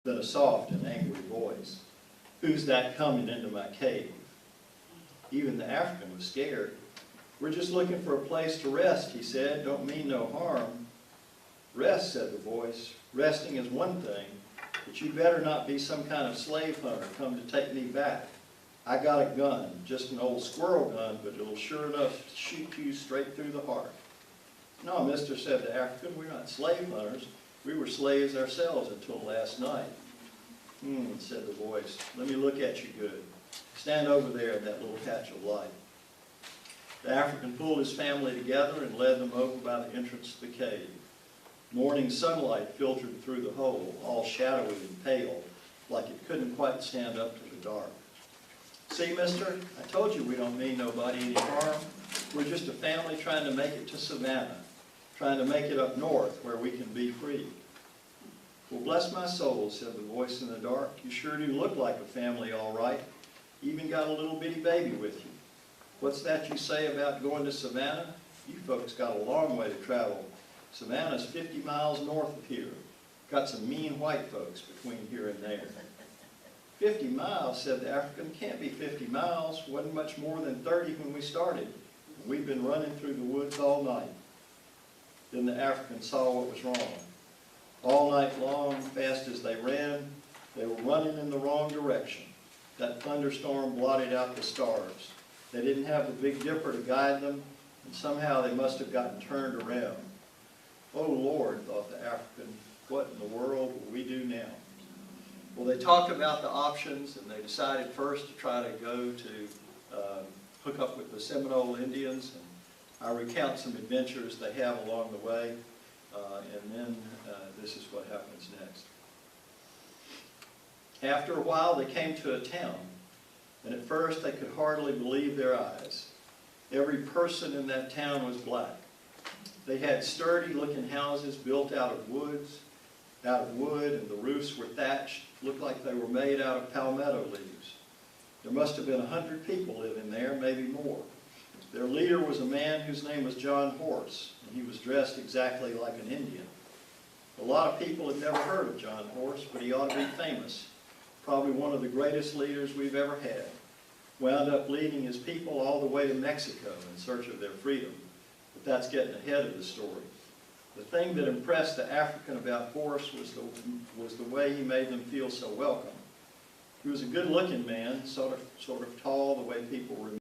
than a soft and angry voice. "Who's that coming into my cave?" Even the African was scared. "We're just looking for a place to rest," he said. "Don't mean no harm." "Rest," said the voice. "Resting is one thing, but you better not be some kind of slave hunter come to take me back. I got a gun, just an old squirrel gun, but it'll sure enough shoot you straight through the heart." "No, mister," said the African, "we're not slave hunters. We were slaves ourselves until last night." Said the voice. "Let me look at you good. Stand over there in that little patch of light." The African pulled his family together and led them over by the entrance to the cave. Morning sunlight filtered through the hole, all shadowy and pale, like it couldn't quite stand up to the dark. "See, mister, I told you we don't mean nobody any harm. We're just a family trying to make it to Savannah, trying to make it up north where we can be free." "Well, bless my soul," said the voice in the dark. "You sure do look like a family, all right. You even got a little bitty baby with you. What's that you say about going to Savannah? You folks got a long way to travel. Savannah's 50 miles north of here. Got some mean white folks between here and there." 50 miles, said the African. "Can't be 50 miles. Wasn't much more than 30 when we started. We've been running through the woods all night." Then the African saw what was wrong. All night long, fast as they ran, they were running in the wrong direction. That thunderstorm blotted out the stars. They didn't have the Big Dipper to guide them, and somehow they must have gotten turned around. "Oh Lord," thought the African, "what in the world will we do now?" Well, they talked about the options, and they decided first to try to go to hook up with the Seminole Indians. And I recount some adventures they have along the way, and then this is what happens next. After a while, they came to a town, and at first they could hardly believe their eyes. Every person in that town was black. They had sturdy-looking houses built out of wood, and the roofs were thatched, looked like they were made out of palmetto leaves. There must have been 100 people living there, maybe more. Their leader was a man whose name was John Horse, and he was dressed exactly like an Indian. A lot of people had never heard of John Horse, but he ought to be famous. Probably one of the greatest leaders we've ever had. Wound up leading his people all the way to Mexico in search of their freedom. But that's getting ahead of the story. The thing that impressed the African about Horse was the way he made them feel so welcome. He was a good-looking man, sort of tall, the way people remember.